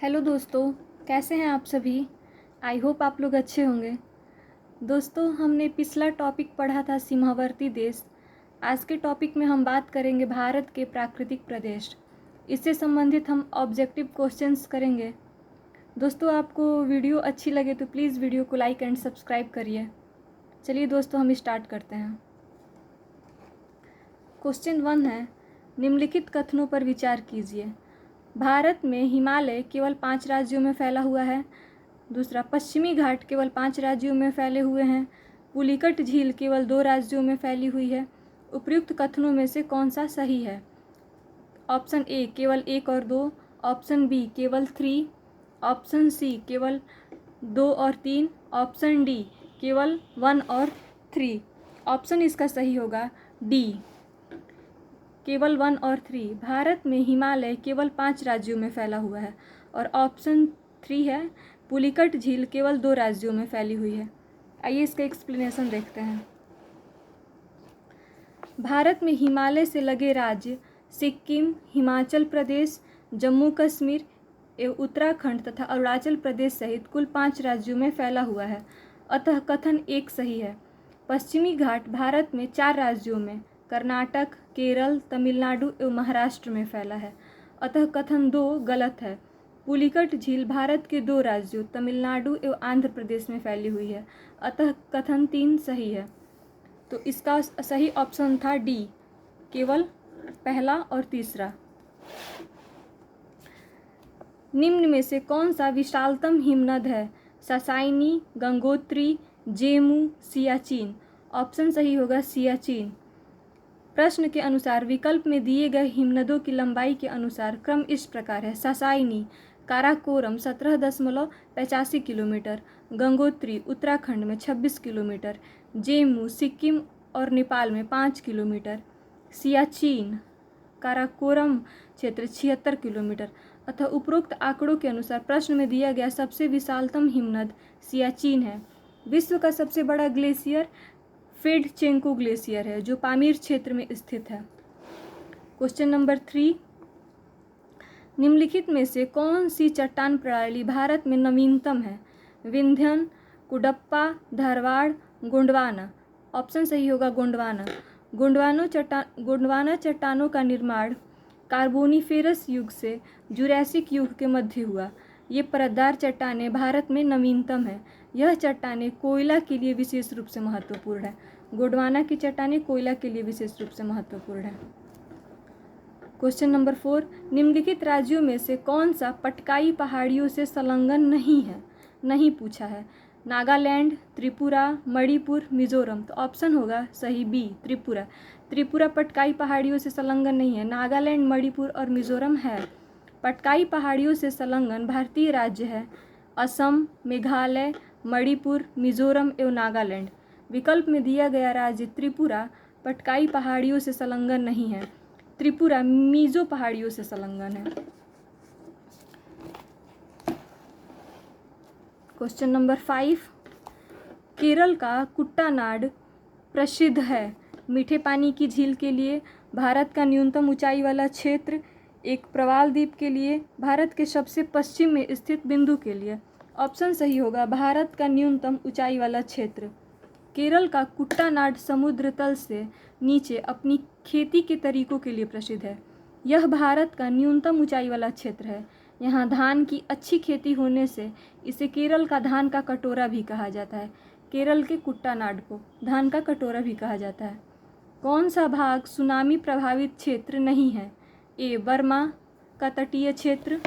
Hello दोस्तों, कैसे हैं आप सभी। आई होप आप लोग अच्छे होंगे। दोस्तों, हमने पिछला टॉपिक पढ़ा था सीमावर्ती देश। आज के टॉपिक में हम बात करेंगे भारत के प्राकृतिक प्रदेश। इससे संबंधित हम ऑब्जेक्टिव क्वेश्चंस करेंगे। दोस्तों, आपको वीडियो अच्छी लगे तो प्लीज़ वीडियो को लाइक एंड सब्सक्राइब करिए। चलिए दोस्तों, हम स्टार्ट करते हैं। क्वेश्चन 1 है, निम्नलिखित कथनों पर विचार कीजिए। भारत में हिमालय केवल 5 राज्यों में फैला हुआ है। दूसरा, पश्चिमी घाट केवल 5 राज्यों में फैले हुए हैं। पुलिकट झील केवल 2 राज्यों में फैली हुई है। उपयुक्त कथनों में से कौन सा सही है? ऑप्शन ए केवल 1 और 2, ऑप्शन बी केवल 3, ऑप्शन सी केवल 2 और 3, ऑप्शन डी केवल 1 और 3। ऑप्शन इसका सही होगा डी, केवल 1 और 3। भारत में हिमालय केवल 5 राज्यों में फैला हुआ है। और ऑप्शन 3 है, पुलिकट झील केवल 2 राज्यों में फैली हुई है। आइए इसका एक्सप्लेनेशन देखते हैं। भारत में हिमालय से लगे राज्य सिक्किम, हिमाचल प्रदेश, जम्मू कश्मीर एवं उत्तराखंड तथा अरुणाचल प्रदेश सहित कुल 5 राज्यों में फैला हुआ है। अतः कथन 1 सही है। पश्चिमी घाट भारत में 4 राज्यों में कर्नाटक, केरल, तमिलनाडु एवं महाराष्ट्र में फैला है। अतः कथन 2 गलत है। पुलिकट झील भारत के 2 राज्यों तमिलनाडु एवं आंध्र प्रदेश में फैली हुई है। अतः कथन 3 सही है। तो इसका सही ऑप्शन था डी, केवल पहला और तीसरा। निम्न में से कौन सा विशालतम हिमनद है? ससाइनी, गंगोत्री, जेमू, सियाचिन। ऑप्शन सही होगा सियाचिन। प्रश्न के अनुसार विकल्प में दिए गए हिमनदों की लंबाई के अनुसार क्रम इस प्रकार है। ससाइनी काराकोरम 17.85 किलोमीटर, गंगोत्री उत्तराखंड में 26 किलोमीटर, जेमू सिक्किम और नेपाल में 5 किलोमीटर, सियाचिन काराकोरम क्षेत्र 76 किलोमीटर। अतः उपरोक्त आंकड़ों के अनुसार प्रश्न में दिया गया सबसे विशालतम हिमनद सियाचिन है। विश्व का सबसे बड़ा ग्लेशियर फेडचेंको ग्लेशियर है जो पामीर क्षेत्र में स्थित है। क्वेश्चन नंबर 3, निम्नलिखित में से कौन सी चट्टान प्रणाली भारत में नवीनतम है? विंध्यन, कुडप्पा, धारवाड़, गोंडवाना। ऑप्शन सही होगा गोंडवाना। गोंडवाना चट्टानों का निर्माण कार्बोनिफेरस युग से जुरैसिक युग के मध्य हुआ। ये परतदार चट्टानें भारत में नवीनतम है। यह चट्टानें कोयला के लिए विशेष रूप से महत्वपूर्ण है। गोंडवाना की चट्टानें कोयला के लिए विशेष रूप से महत्वपूर्ण है। क्वेश्चन नंबर 4, निम्नलिखित राज्यों में से कौन सा पटकाई पहाड़ियों से संलग्न नहीं पूछा है? नागालैंड, त्रिपुरा, मणिपुर, मिजोरम। तो ऑप्शन होगा सही बी, त्रिपुरा। त्रिपुरा पटकाई पहाड़ियों से संलग्न नहीं है। नागालैंड, मणिपुर और मिजोरम है। पटकाई पहाड़ियों से संलग्न भारतीय राज्य है असम, मेघालय, मणिपुर, मिजोरम एवं नागालैंड। विकल्प में दिया गया राज्य त्रिपुरा पटकाई पहाड़ियों से संलग्न नहीं है। त्रिपुरा मीजो पहाड़ियों से संलग्न है। क्वेश्चन नंबर 5, केरल का कुट्टानाड प्रसिद्ध है मीठे पानी की झील के लिए, भारत का न्यूनतम ऊंचाई वाला क्षेत्र, एक प्रवाल द्वीप के लिए, भारत के सबसे पश्चिम में स्थित बिंदु के लिए। ऑप्शन सही होगा भारत का न्यूनतम ऊंचाई वाला क्षेत्र। केरल का कुट्टानाड समुद्र तल से नीचे अपनी खेती के तरीकों के लिए प्रसिद्ध है। यह भारत का न्यूनतम ऊंचाई वाला क्षेत्र है। यहाँ धान की अच्छी खेती होने से इसे केरल का धान का कटोरा भी कहा जाता है। केरल के कुट्टानाड को धान का कटोरा भी कहा जाता है। कौन सा भाग सुनामी प्रभावित क्षेत्र नहीं है? ए बर्मा का तटीय क्षेत्र,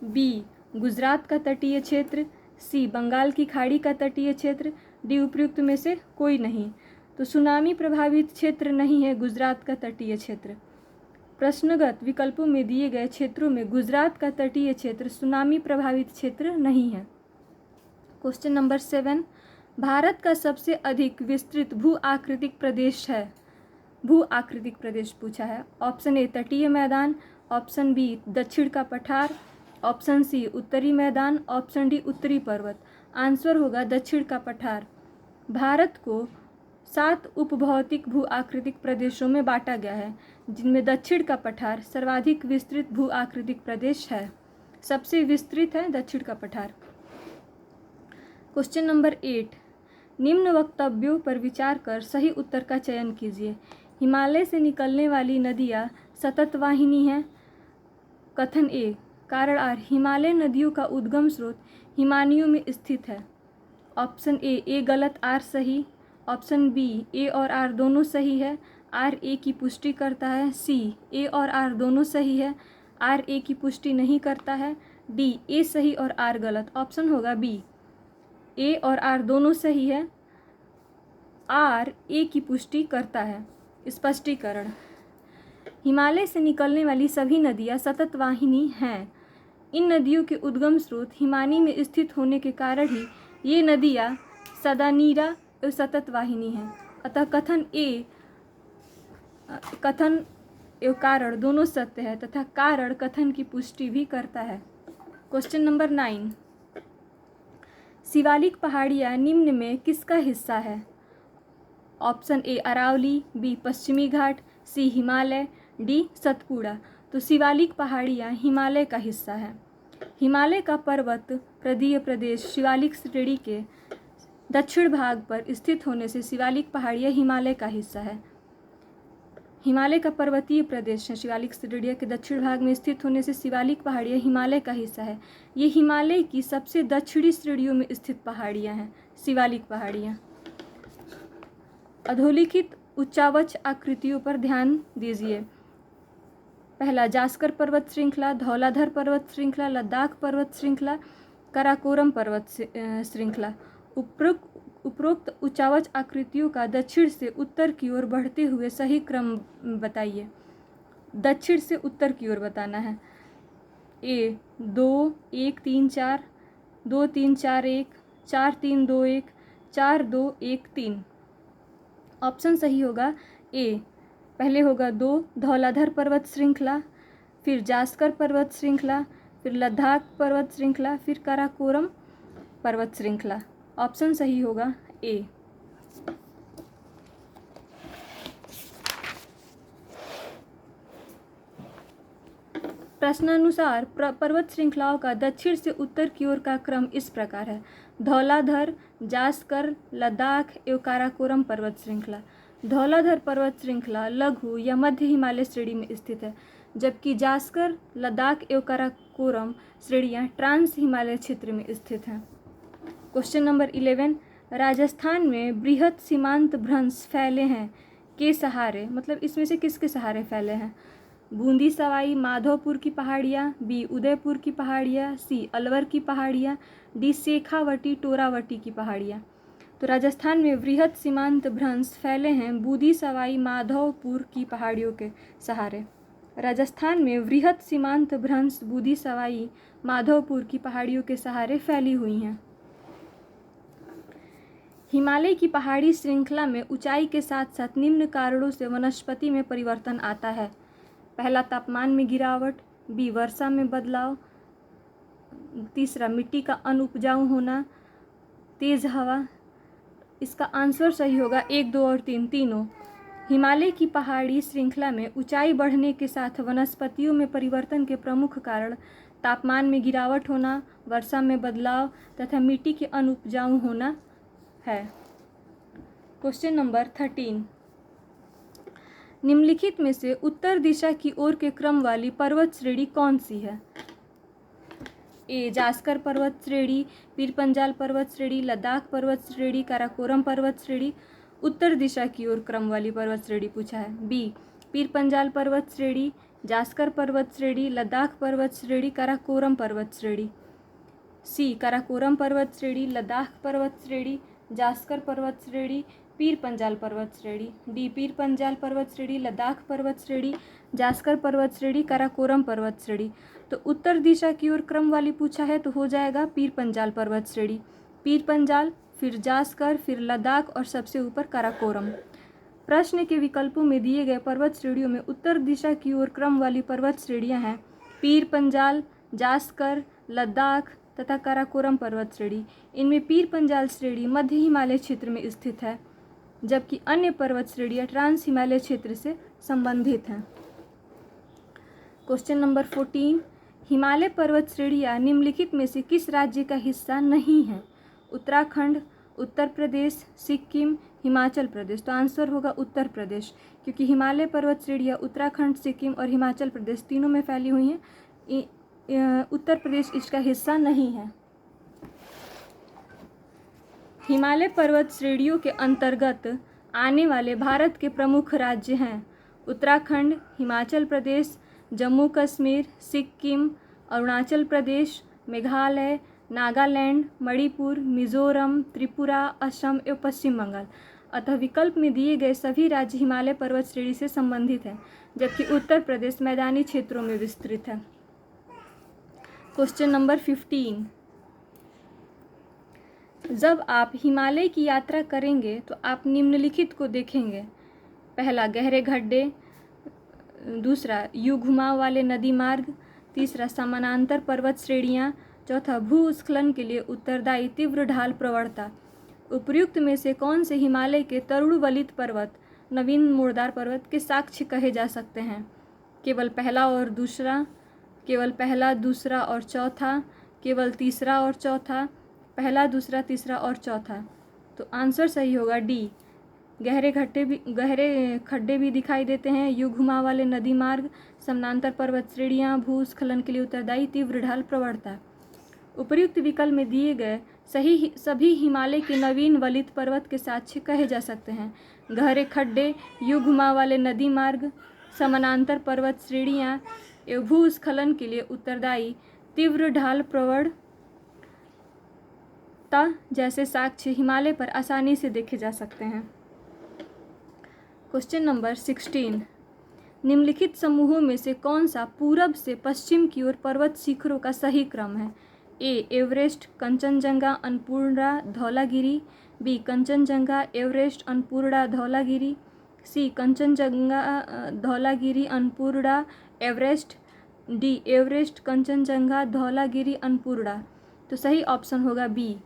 बी गुजरात का तटीय क्षेत्र, सी बंगाल की खाड़ी का तटीय क्षेत्र, डी उपयुक्त में से कोई नहीं। तो सुनामी प्रभावित क्षेत्र नहीं है गुजरात का तटीय क्षेत्र। प्रश्नगत विकल्पों में दिए गए क्षेत्रों में गुजरात का तटीय क्षेत्र सुनामी प्रभावित क्षेत्र नहीं है। क्वेश्चन नंबर 7, भारत का सबसे अधिक विस्तृत भू आकृतिक प्रदेश है। भू आकृतिक प्रदेश पूछा है। ऑप्शन ए तटीय मैदान, ऑप्शन बी दक्षिण का पठार, ऑप्शन सी उत्तरी मैदान, ऑप्शन डी उत्तरी पर्वत। आंसर होगा दक्षिण का पठार। भारत को 7 उपभौतिक भू आकृतिक प्रदेशों में बांटा गया है, जिनमें दक्षिण का पठार सर्वाधिक विस्तृत भू आकृतिक प्रदेश है। सबसे विस्तृत है दक्षिण का पठार। क्वेश्चन नंबर 8, निम्न वक्तव्यों पर विचार कर सही उत्तर का चयन कीजिए। हिमालय से निकलने वाली नदियाँ सतत वाहिनी हैं। कथन ए। कारण आर, हिमालय नदियों का उद्गम स्रोत हिमानियों में स्थित है। ऑप्शन ए गलत, आर सही। ऑप्शन बी, ए और आर दोनों सही है, आर ए की पुष्टि करता है। सी, ए और आर दोनों सही है, आर ए की पुष्टि नहीं करता है। डी, ए सही और आर गलत। ऑप्शन होगा बी, ए और आर दोनों सही है, आर ए की पुष्टि करता है। स्पष्टीकरण, हिमालय से निकलने वाली सभी नदियाँ सतत वाहिनी हैं। इन नदियों के उद्गम स्रोत हिमानी में स्थित होने के कारण ही ये नदियाँ सदानीरा और सतत वाहिनी हैं। अतः कथन एवं कारण दोनों सत्य है तथा कारण कथन की पुष्टि भी करता है। क्वेश्चन नंबर 9, शिवालिक पहाड़ियाँ निम्न में किसका हिस्सा है? ऑप्शन ए अरावली, बी पश्चिमी घाट, सी हिमालय, डी सतपुड़ा। तो शिवालिक पहाड़ियाँ हिमालय का हिस्सा है। हिमालय का पर्वत प्रदीय प्रदेश शिवालिक श्रेणी के दक्षिण भाग पर स्थित होने से शिवालिक पहाड़ियाँ हिमालय का हिस्सा है। हिमालय का पर्वतीय प्रदेश है, शिवालिक श्रेणी के दक्षिण भाग में स्थित होने से शिवालिक पहाड़ियाँ हिमालय का हिस्सा है। ये हिमालय की सबसे दक्षिणी श्रेणियों में स्थित पहाड़ियाँ हैं, शिवालिक पहाड़ियाँ। अधोलिखित उच्चावच आकृतियों पर ध्यान दीजिए। पहला, जास्कर पर्वत श्रृंखला, धौलाधर पर्वत श्रृंखला, लद्दाख पर्वत श्रृंखला, कराकोरम पर्वत श्रृंखला। उपरोक्त उच्चावच आकृतियों का दक्षिण से उत्तर की ओर बढ़ते हुए सही क्रम बताइए। दक्षिण से उत्तर की ओर बताना है। ए 2 1 3 4, 2 3 4 1, 4 3 2 1, 4 2 1 3। ऑप्शन सही होगा ए। पहले होगा 2 धौलाधर पर्वत श्रृंखला, फिर जास्कर पर्वत श्रृंखला, फिर लद्दाख पर्वत श्रृंखला, फिर काराकोरम पर्वत श्रृंखला। ऑप्शन सही होगा ए। प्रश्नानुसार पर्वत श्रृंखलाओं का दक्षिण से उत्तर की ओर का क्रम इस प्रकार है। धौलाधर, जास्कर, लद्दाख एवं काराकोरम पर्वत श्रृंखला। धौलाधर पर्वत श्रृंखला लघु या मध्य हिमालय श्रेणी में स्थित है, जबकि जास्कर, लद्दाख एवं काराकोरम श्रेणियाँ ट्रांस हिमालय क्षेत्र में स्थित हैं। क्वेश्चन नंबर 11, राजस्थान में बृहद सीमांत भ्रंश फैले हैं के सहारे, मतलब इसमें से किसके सहारे फैले हैं? बूंदी सवाई माधोपुर की पहाड़ियाँ, बी उदयपुर की पहाड़ियाँ, सी अलवर की पहाड़ियाँ, डी शेखावटी टोरावटी की पहाड़ियाँ। तो राजस्थान में वृहद सीमांत भ्रंश फैले हैं बूंदी सवाई माधोपुर की पहाड़ियों के सहारे। राजस्थान में वृहद सीमांत भ्रंश बूंदी सवाई माधोपुर की पहाड़ियों के सहारे फैली हुई हैं। हिमालय की पहाड़ी श्रृंखला में ऊंचाई के साथ साथ निम्न कारणों से वनस्पति में परिवर्तन आता है। पहला, तापमान में गिरावट, बी वर्षा में बदलाव, तीसरा मिट्टी का अनुपजाऊ होना, तेज हवा। इसका आंसर सही होगा 1 2 और 3 तीनों। हिमालय की पहाड़ी श्रृंखला में ऊंचाई बढ़ने के साथ वनस्पतियों में परिवर्तन के प्रमुख कारण तापमान में गिरावट होना, वर्षा में बदलाव तथा मिट्टी के अनुपजाऊ होना है। क्वेश्चन नंबर 13, निम्नलिखित में से उत्तर दिशा की ओर के क्रम वाली पर्वत श्रेणी कौन सी है? ए जास्कर पर्वत श्रेणी, पीरपंजाल पर्वत श्रेणी, लद्दाख पर्वत श्रेणी, काराकोरम पर्वत श्रेणी। उत्तर दिशा की ओर क्रम वाली पर्वत श्रेणी पूछा है। बी पीरपंजाल पर्वत श्रेणी, जास्कर पर्वत श्रेणी, लद्दाख पर्वत श्रेणी, काराकोरम पर्वत श्रेणी। सी काराकोरम पर्वत श्रेणी, लद्दाख पर्वत श्रेणी, जास्कर पर्वत श्रेणी, पीरपंजाल पर्वत श्रेणी। डी पीरपंजाल पर्वत श्रेणी, लद्दाख पर्वत श्रेणी, जास्कर पर्वत श्रेणी, काराकोरम पर्वत श्रेणी। तो उत्तर दिशा की ओर क्रम वाली पूछा है तो हो जाएगा पीरपंजाल पर्वत श्रेणी। पीरपंजाल, फिर जास्कर, फिर लद्दाख और सबसे ऊपर काराकोरम। प्रश्न के विकल्पों में दिए गए पर्वत श्रेणियों में उत्तर दिशा की ओर क्रम वाली पर्वत श्रेणियां हैं पीरपंजाल, जास्कर, लद्दाख तथा काराकोरम पर्वत श्रेणी। इनमें पीरपंजाल श्रेणी मध्य हिमालय क्षेत्र में स्थित है, जबकि अन्य पर्वत श्रेणियाँ ट्रांस हिमालय क्षेत्र से संबंधित हैं। क्वेश्चन नंबर 14, हिमालय पर्वत श्रेणियाँ निम्नलिखित में से किस राज्य का हिस्सा नहीं है? उत्तराखंड, उत्तर प्रदेश, सिक्किम, हिमाचल प्रदेश। तो आंसर होगा उत्तर प्रदेश, क्योंकि हिमालय पर्वत श्रेणियाँ उत्तराखंड, सिक्किम और हिमाचल प्रदेश तीनों में फैली हुई हैं। उत्तर प्रदेश इसका हिस्सा नहीं है। हिमालय पर्वत श्रेणियों के अंतर्गत आने वाले भारत के प्रमुख राज्य हैं उत्तराखंड, हिमाचल प्रदेश, जम्मू कश्मीर, सिक्किम, अरुणाचल प्रदेश, मेघालय, नागालैंड, मणिपुर, मिजोरम, त्रिपुरा, असम एवं पश्चिम बंगाल। अतः विकल्प में दिए गए सभी राज्य हिमालय पर्वत श्रेणी से संबंधित हैं, जबकि उत्तर प्रदेश मैदानी क्षेत्रों में विस्तृत है। Question number 15। जब आप हिमालय की यात्रा करेंगे तो आप निम्नलिखित को देखेंगे। पहला, गहरे गड्ढे। दूसरा, यू घुमाव वाले नदी मार्ग। तीसरा, समानांतर पर्वत श्रेणियाँ। चौथा, भूस्खलन के लिए उत्तरदायी तीव्र ढाल प्रवणता। उपर्युक्त में से कौन से हिमालय के तरुण वलित पर्वत, नवीन मोड़दार पर्वत के साक्ष्य कहे जा सकते हैं? केवल पहला और दूसरा, केवल पहला, दूसरा और चौथा, केवल तीसरा और चौथा, पहला, दूसरा, तीसरा और चौथा। तो आंसर सही होगा डी। गहरे खड्डे भी दिखाई देते हैं, यू घुमाव वाले नदी मार्ग, समानांतर पर्वत श्रेणियाँ, भूस्खलन के लिए उत्तरदायी तीव्र ढाल प्रवणता। उपर्युक्त विकल्प में दिए गए सभी हिमालय के नवीन वलित पर्वत के साक्ष्य कहे जा सकते हैं। गहरे खड्डे, यू घुमाव वाले नदी मार्ग, समानांतर पर्वत श्रेणियाँ एवं भूस्खलन के लिए उत्तरदायी तीव्र ढाल प्रवणता जैसे साक्ष्य हिमालय पर आसानी से देखे जा सकते हैं। Question number 16। निम्नलिखित समूहों में से कौन सा पूरब से पश्चिम की ओर पर्वत शिखरों का सही क्रम है? A, Everest, Kanchenjunga, Annapurna, Dhaulagiri. B, Kanchenjunga, Everest, Annapurna, Dhaulagiri. C, Kanchenjunga, Dhaulagiri, Annapurna, Everest. D, Everest, Kanchenjunga, Dhaulagiri, Annapurna. तो सही ऑप्शन होगा बी,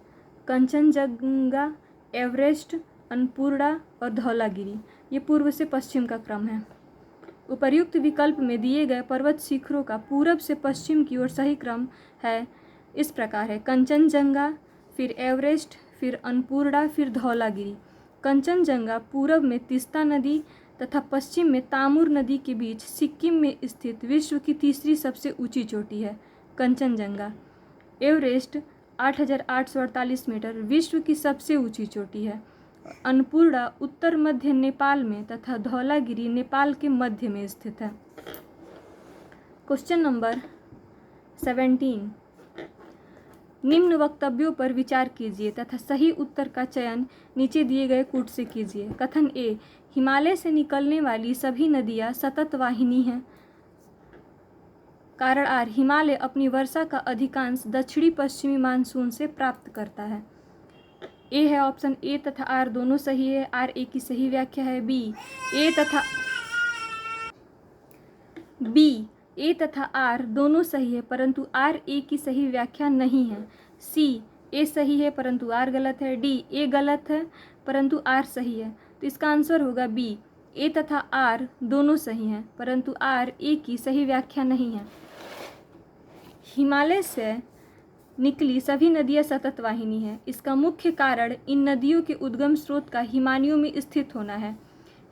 कंचनजंगा, एवरेस्ट, अन्नपूर्णा और धौलागिरी। ये पूर्व से पश्चिम का क्रम है। उपर्युक्त विकल्प में दिए गए पर्वत शिखरों का पूरब से पश्चिम की ओर सही क्रम है इस प्रकार है: कंचनजंगा, फिर एवरेस्ट, फिर अन्नपूर्णा, फिर धौलागिरी। कंचनजंगा पूरब में तीस्ता नदी तथा पश्चिम में तामुर नदी के बीच सिक्किम में स्थित विश्व की तीसरी सबसे ऊंची चोटी है कंचनजंगा। एवरेस्ट 8,848 मीटर विश्व की सबसे ऊंची चोटी है। अन्नपूर्णा उत्तर मध्य नेपाल में तथा धौलागिरी नेपाल के मध्य में स्थित है। Question number 17। निम्न वक्तव्यों पर विचार कीजिए तथा सही उत्तर का चयन नीचे दिए गए कूट से कीजिए। कथन ए, हिमालय से निकलने वाली सभी नदियाँ सतत वाहिनी हैं। कारण आर, हिमालय अपनी वर्षा का अधिकांश दक्षिणी पश्चिमी मानसून से प्राप्त करता है। ए है ऑप्शन ए तथा आर दोनों सही है। आर ए की सही व्याख्या है। बी, ए तथा आर दोनों सही है परंतु आर ए की सही व्याख्या नहीं है। सी, ए सही है परंतु आर गलत है। डी, ए गलत है परंतु आर सही है। तो इसका आंसर होगा बी, ए तथा आर दोनों सही हैं परंतु आर ए की सही व्याख्या नहीं है। हिमालय से निकली सभी नदियां सतत वाहिनी हैं। इसका मुख्य कारण इन नदियों के उद्गम स्रोत का हिमानियों में स्थित होना है।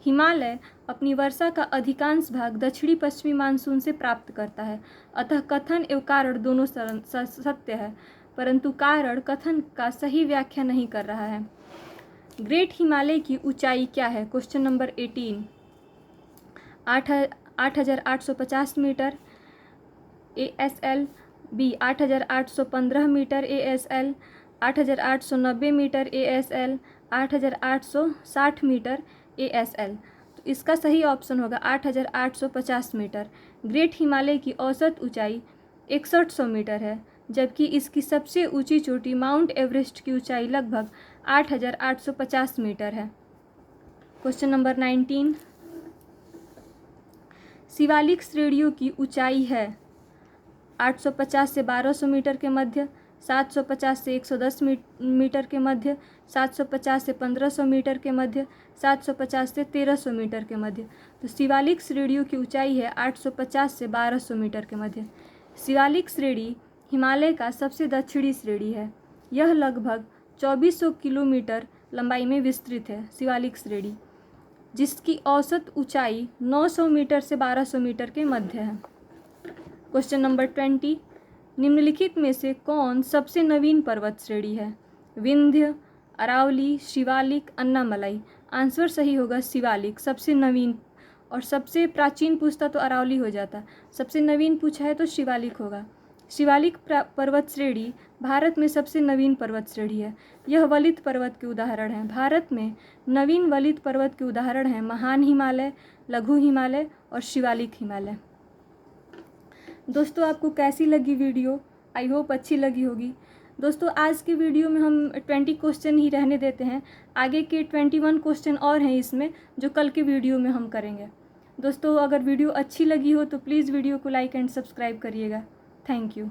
हिमालय अपनी वर्षा का अधिकांश भाग दक्षिणी पश्चिमी मानसून से प्राप्त करता है। अतः कथन एवं कारण दोनों सत्य है परंतु कारण कथन का सही व्याख्या नहीं कर रहा है। ग्रेट हिमालय की ऊंचाई क्या है? Question number 18। 8,850 metre ASL। B, 8,815 metre ASL। 8,890 metre ASL। 8,860 metre ASL। तो इसका सही ऑप्शन होगा 8,850 मीटर। ग्रेट हिमालय की औसत ऊंचाई 6100 मीटर है, जबकि इसकी सबसे ऊंची चोटी माउंट एवरेस्ट की ऊंचाई लगभग 8,850 मीटर है। Question number 19। शिवालिक श्रेणियों की ऊंचाई है 850 से 1200 मीटर के मध्य, 750 से 110 मीटर के मध्य, 750 से 1500 मीटर के मध्य, 750 से 1300 मीटर के मध्य। तो शिवालिक श्रेणियों की ऊंचाई है 850 से 1200 मीटर के मध्य। शिवालिक श्रेणी हिमालय का सबसे दक्षिणी श्रेणी है। यह लगभग 2400 किलोमीटर लंबाई में विस्तृत है। शिवालिक श्रेणी जिसकी औसत ऊंचाई 900 मीटर से 1200 मीटर के मध्य है। क्वेश्चन नंबर 20, निम्नलिखित में से कौन सबसे नवीन पर्वत श्रेणी है? विंध्य, अरावली, शिवालिक, अन्नामलाई। आंसर सही होगा शिवालिक, सबसे नवीन। और सबसे प्राचीन पूछता तो अरावली हो जाता, सबसे नवीन पूछा है तो शिवालिक होगा। शिवालिक पर्वत श्रेणी भारत में सबसे नवीन पर्वत श्रेणी है। यह वलित पर्वत के उदाहरण हैं। भारत में नवीन वलित पर्वत के उदाहरण हैं महान हिमालय, लघु हिमालय और शिवालिक हिमालय। दोस्तों आपको कैसी लगी वीडियो? आई होप अच्छी लगी होगी। दोस्तों आज के वीडियो में हम 20 क्वेश्चन ही रहने देते हैं। आगे के 21 क्वेश्चन और हैं इसमें, जो कल के वीडियो में हम करेंगे। दोस्तों अगर वीडियो अच्छी लगी हो तो प्लीज़ वीडियो को लाइक एंड सब्सक्राइब करिएगा। Thank you.